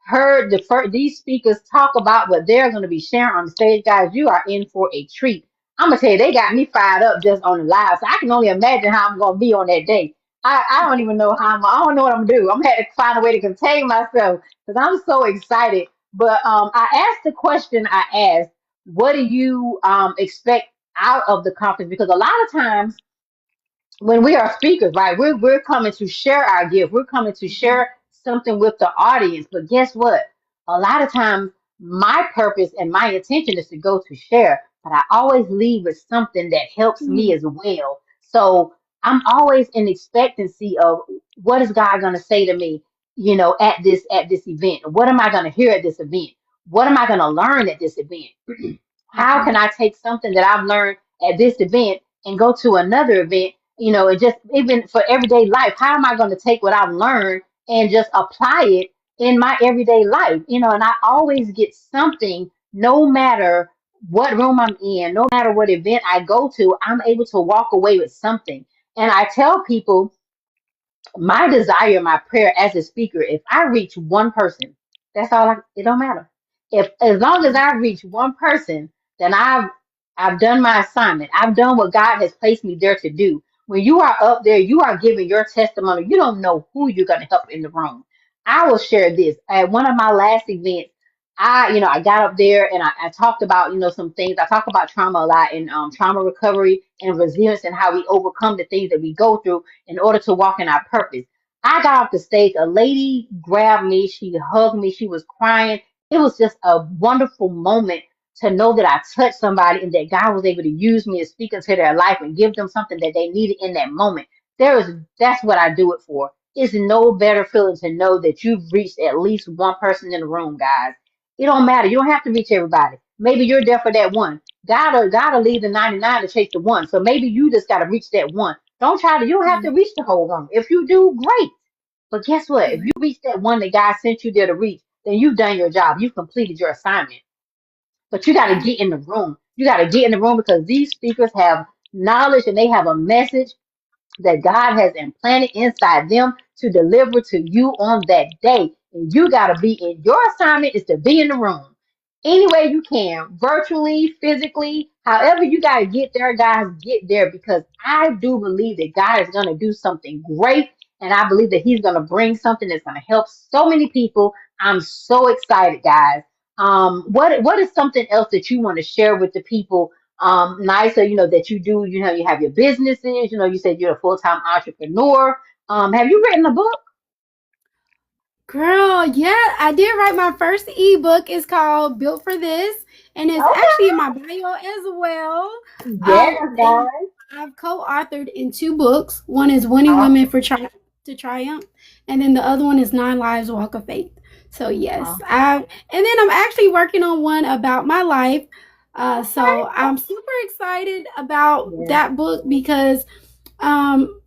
heard these speakers talk about what they're going to be sharing on the stage, guys, you are in for a treat. I'm gonna tell you, they got me fired up just on the live, so I can only imagine how I'm gonna be on that day. I don't even know I don't know what I'm gonna do. I'm gonna have to find a way to contain myself because I'm so excited. But I asked the question I asked, what do you expect out of the conference? Because a lot of times when we are speakers, right, we're coming to share our gift. We're coming to Mhm. share something with the audience. But guess what? A lot of times, my purpose and my intention is to go to share, but I always leave with something that helps me Mhm. as well. So I'm always in expectancy of what is God going to say to me, at this event. What am I going to hear at this event? What am I going to learn at this event? How can Mhm. I take something that I've learned at this event and go to another event, and just even for everyday life, how am I going to take what I've learned and just apply it in my everyday life? And I always get something no matter what room I'm in, no matter what event I go to, I'm able to walk away with something. And I tell people my desire, my prayer as a speaker, if I reach one person, that's all it don't matter. If as long as I reach one person, then I've done my assignment. I've done what God has placed me there to do. When you are up there, you are giving your testimony. You don't know who you're gonna help in the room. I will share this. At one of my last events, I got up there and I talked about, some things. I talk about trauma a lot and trauma recovery and resilience and how we overcome the things that we go through in order to walk in our purpose. I got off the stage. A lady grabbed me. She hugged me. She was crying. It was just a wonderful moment to know that I touched somebody and that God was able to use me to speak into their life and give them something that they needed in that moment. That's what I do it for. It's no better feeling to know that you've reached at least one person in the room, guys. It don't matter. You don't have to reach everybody. Maybe you're there for that one. God will leave the 99 to chase the one. So maybe you just got to reach that one. You don't have to Mhm. reach the whole room. If you do, great. But guess what? If you Right. reach that one that God sent you there to reach, then you've done your job. You've completed your assignment. But you got to Right. get in the room. You got to get in the room because these speakers have knowledge and they have a message that God has implanted inside them to deliver to you on that day. And you got to be in your assignment is to be in the room any way you can, virtually, physically, however you got to get there, guys, get there because I do believe that God is going to do something great. And I believe that He's going to bring something that's going to help so many people. I'm so excited, guys. What is something else that you want to share with the people, nicer, that you do, you have your businesses, you said you're a full-time entrepreneur. Have you written a book? Girl, yeah, I did write my first ebook. It's called Built for This, and it's Okay. actually in my bio as well. Yes, And guys. I've co-authored in two books. One is Winning Women Awesome. for to Triumph, and then the other one is Nine Lives Walk of Faith. So yes, Awesome. I and then I'm actually working on one about my life. Okay. So I'm super excited about Yeah. that book because um,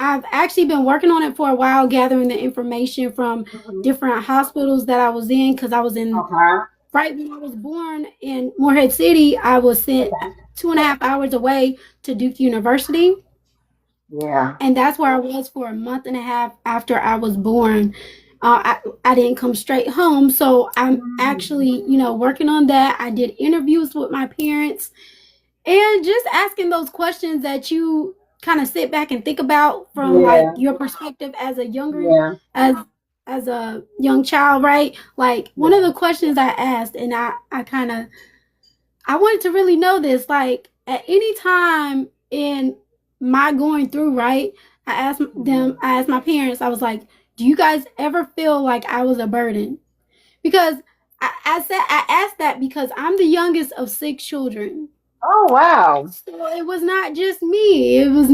I've actually been working on it for a while, gathering the information from Hmm. different hospitals that I was in because I was in Okay. right when I was born in Morehead City. I was sent Okay. 2.5 hours away to Duke University. Yeah. And that's where I was for a month and a half after I was born. I didn't come straight home. So I'm actually, working on that. I did interviews with my parents and just asking those questions that you kind of sit back and think about from like Yeah. your perspective as a younger, Yeah. as a young child, right? Like one of Yeah. the questions I asked, and I wanted to really know this, like at any time in my going through, right? I asked my parents, I was like, do you guys ever feel like I was a burden? Because I asked that because I'm the youngest of 6 children. Oh wow. So it was not just me. It Yeah. was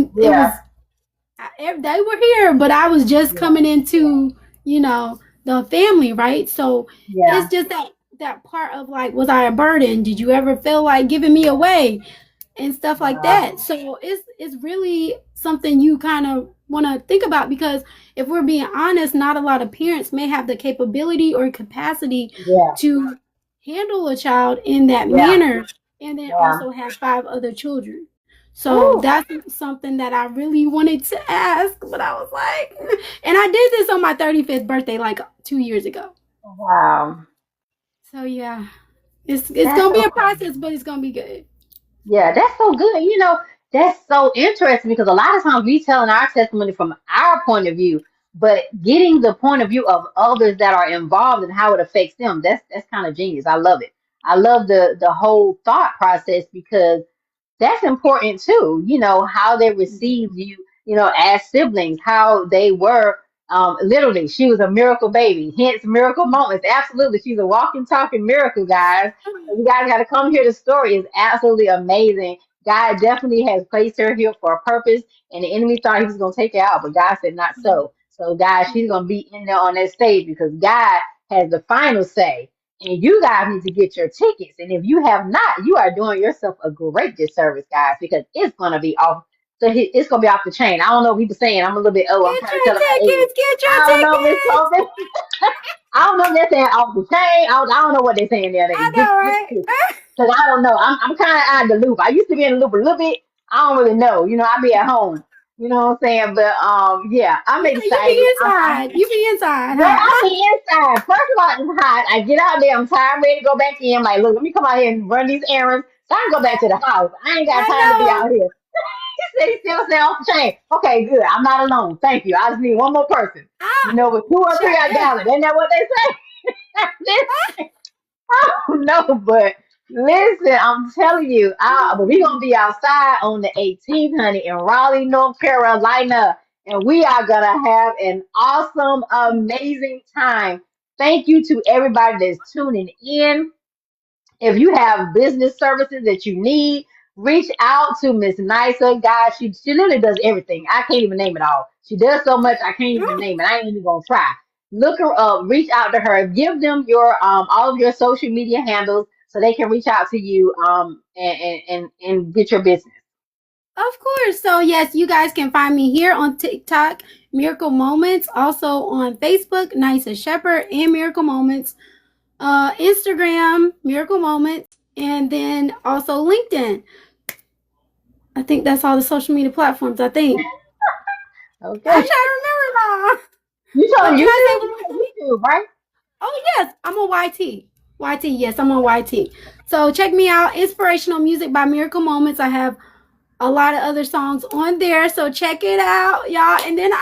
they were here, but I was just Yeah. coming into, the family, right? So Yeah. it's just that part of like, was I a burden? Did you ever feel like giving me away and stuff like Wow. that? So it's really something you kind of want to think about, because if we're being honest, not a lot of parents may have the capability or capacity Yeah. to handle a child in that Yeah. manner, and then Yeah. also have 5 other children. So Woo. that's something that I really wanted to ask, but I was like, and I did this on my 35th birthday, like 2 years ago. Wow. So yeah, it's That's gonna be so a process, but it's gonna be good. Yeah, that's so good. That's so interesting because a lot of times we telling our testimony from our point of view, but getting the point of view of others that are involved and how it affects them, that's kind of genius. I love it. I love the whole thought process because that's important too. How they received you, as siblings, how they were. Literally, she was a miracle baby, hence miracle moments. Absolutely, she's a walking, talking miracle, guys. So you guys got to come hear the story. It's absolutely amazing. God definitely has placed her here for a purpose, and the enemy thought he was going to take her out, but God said not so. So, guys, she's going to be in there on that stage because God has the final say. And you guys need to get your tickets. And if you have not, you are doing yourself a great disservice, guys, because it's gonna be off. So it's gonna be off the chain. I don't know what people saying. I'm a little bit. Oh, I'm Get trying to your tell them my age. tickets, get your I don't know, Miss tickets. Coleman. I don't know if they're saying off the chain. I don't know what they're saying there. I Ladies. Get know, the right? tickets. Because I don't know. I'm kind of out of the loop. I used to be in the loop a little bit. I don't really know. I be at home. You know what I'm saying? But yeah, I'm You be excited. inside. You be inside, Well, I huh? be inside. First of all, it's hot. I get out there. I'm tired, ready to go back in. I'm like, look, let me come out here and run these errands. So I can go back to the house. I ain't got I time to be know. out here. He said he still say off the chain. Okay, good. I'm not alone. Thank you. I just need one more person. Ah, With two or three sure are is. gathered. Isn't that what they say? I don't know, but listen, I'm telling you, but we're gonna be outside on the 18th, honey, in Raleigh, North Carolina, and we are gonna have an awesome, amazing time. Thank you to everybody that's tuning in. If you have business services that you need, reach out to Miss Nisa. Guys, she literally does everything. I can't even name it all. She does so much I can't even name it. I ain't even gonna try. Look her up, reach out to her, give them your all of your social media handles so they can reach out to you and get your business. Of course. So yes, you guys can find me here on TikTok, Miracle Moments. Also on Facebook, Nisa Shepherd and Miracle Moments. Instagram, Miracle Moments, and then also LinkedIn. I think that's all the social media platforms. I think. I'm trying Okay. to remember now. You What on can I say YouTube? one You more on thing? YouTube, right? Oh yes, I'm on YT. YT, yes, I'm on YT. So check me out. Inspirational music by Miracle Moments. I have a lot of other songs on there, so check it out, y'all. And then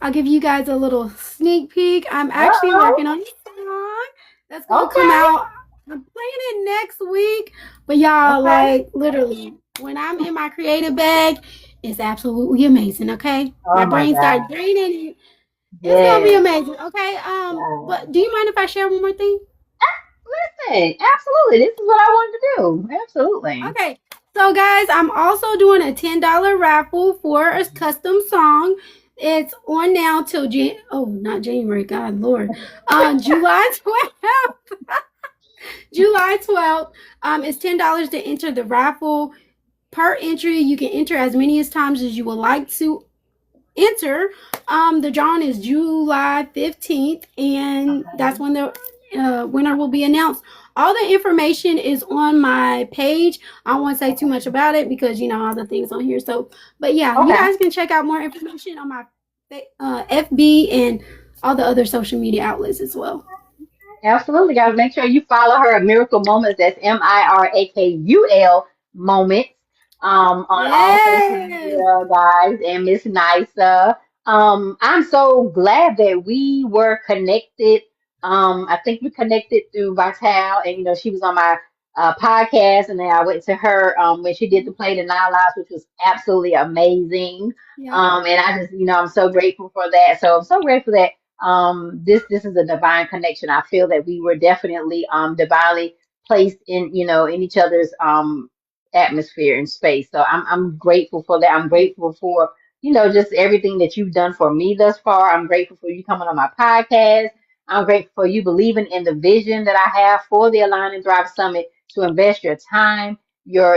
I'll give you guys a little sneak peek. I'm actually Uh-oh. working on a song that's gonna come Okay. out. I'm playing it next week, but y'all, Okay. like literally, when I'm in my creative bag, it's absolutely amazing. Okay, my Oh my brain God. starts draining. It's gonna be Yes. amazing. Okay. God. But do you mind if I share one more thing? Listen, absolutely. This is what I wanted to do. Absolutely. Okay. So guys, I'm also doing a $10 raffle for a custom song. It's on now till not January, God Lord. July 12th. July 12th. It's $10 to enter the raffle. Per entry, you can enter as many as times as you would like to enter. The drawing is July 15th, and Okay. that's when the winner will be announced. All the information is on my page. I won't say too much about it because all the things on here. So, but yeah, you Okay. guys can check out more information on my FB and all the other social media outlets as well. Absolutely, guys. Make sure you follow her at Miracle Moments. That's MirakuL Moments. On all social Yes. media, guys, and Miss Nisa. I'm so glad that we were connected. I think we connected through Vital, and she was on my podcast, and then I went to her when she did the Play the Nine Lives, which was absolutely amazing. Yep. And I just, I'm so grateful for that. So I'm so grateful that this is a divine connection. I feel that we were definitely divinely placed in in each other's atmosphere and space. So I'm grateful for that. I'm grateful for just everything that you've done for me thus far. I'm grateful for you coming on my podcast. I'm grateful for you believing in the vision that I have for the Align and Thrive Summit, to invest your time, your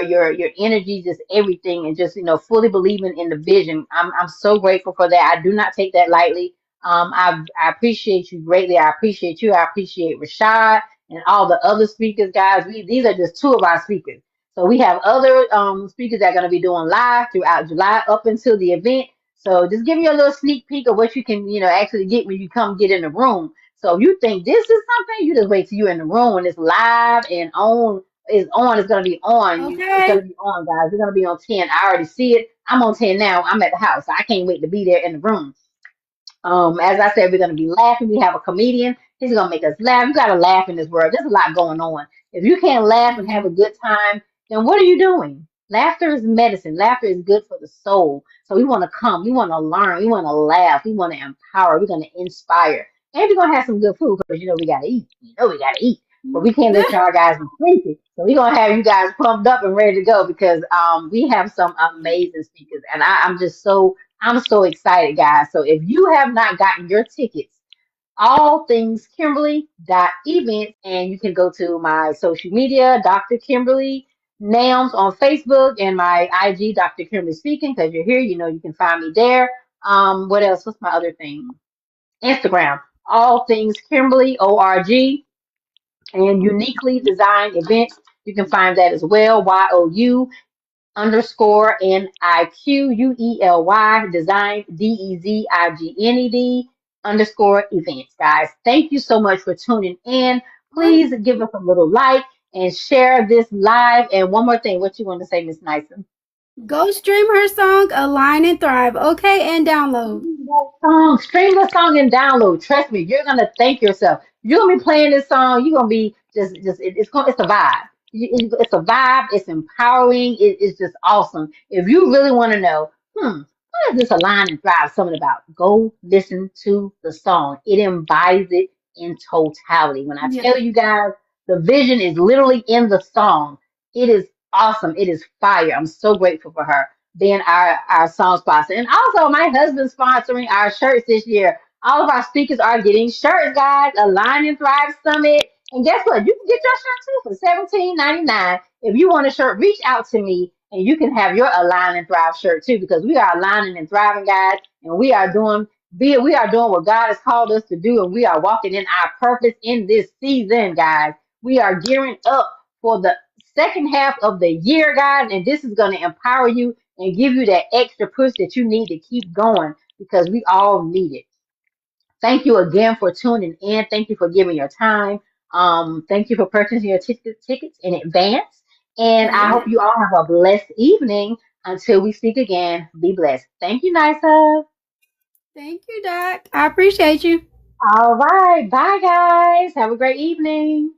energy, just everything, and just fully believing in the vision. I'm so grateful for that. I do not take that lightly. I appreciate you greatly. I appreciate you. I appreciate Rashad and all the other speakers, guys. These are just two of our speakers. So we have other speakers that are going to be doing live throughout July up until the event. So just give you a little sneak peek of what you can, actually get when you come get in the room. So if you think this is something, you just wait till you're in the room when it's live and on. It's on. It's going to be on. It's going Okay. to be on, guys. It's going to be on 10. I already see it. I'm on 10 now. I'm at the house. I can't wait to be there in the room. As I said, we're gonna be laughing. We have a comedian. He's gonna make us laugh. You gotta laugh in this world. There's a lot going on. If you can't laugh and have Yeah. a good time, then what are you doing? Laughter is medicine. Laughter is good for the soul. So we want to come. We want to learn. We want to laugh. We want to empower. We're gonna inspire. And we're gonna have some good food because we gotta eat. We gotta eat. But we can't let y'all guys be sleepy. So we're gonna have you guys pumped up and ready to go because we have some amazing speakers. And I'm so excited, guys. So if you have not gotten your tickets, all things Kimberly.events, and you can go to my social media, Dr. Kimberly Nams on Facebook, and my IG, Dr. Kimberly Speaking, because you're here, you can find me there. What else? What's my other thing? Instagram, all things Kimberly, ORG, and uniquely designed events. You can find that as well, YOU_NIQUELY design DEZIGNED underscore events, guys. Thank you so much for tuning in. Please give us a little like and share this live. And one more thing, what you want to say, Miss Nyson? Go stream her song Align and Thrive. Okay, and download. Stream the song and download. Trust me, you're gonna thank yourself. You're gonna be playing this song. You're gonna be it's a vibe. It's a vibe. It's empowering. It's just awesome. If you really want to know, what is this Align and Thrive something about? Go listen to the song. It embodies it in totality. When I Yeah. tell you guys, the vision is literally in the song. It is awesome. It is fire. I'm so grateful for her being our song sponsor. And also my husband sponsoring our shirts this year. All of our speakers are getting shirts, guys. Align and Thrive Summit. And guess what? You can get your shirt too for $17.99. If you want a shirt, reach out to me and you can have your Align and Thrive shirt too, because we are aligning and thriving, guys, and we are doing what God has called us to do, and we are walking in our purpose in this season, guys. We are gearing up for the second half of the year, guys, and this is going to empower you and give you that extra push that you need to keep going because we all need it. Thank you again for tuning in. Thank you for giving your time. Thank you for purchasing your tickets in advance. And I hope Yes. you all have a blessed evening. Until we speak again, be blessed. Thank you, Nisa. Thank you, Doc. I appreciate you. All right. Bye, guys. Have a great evening.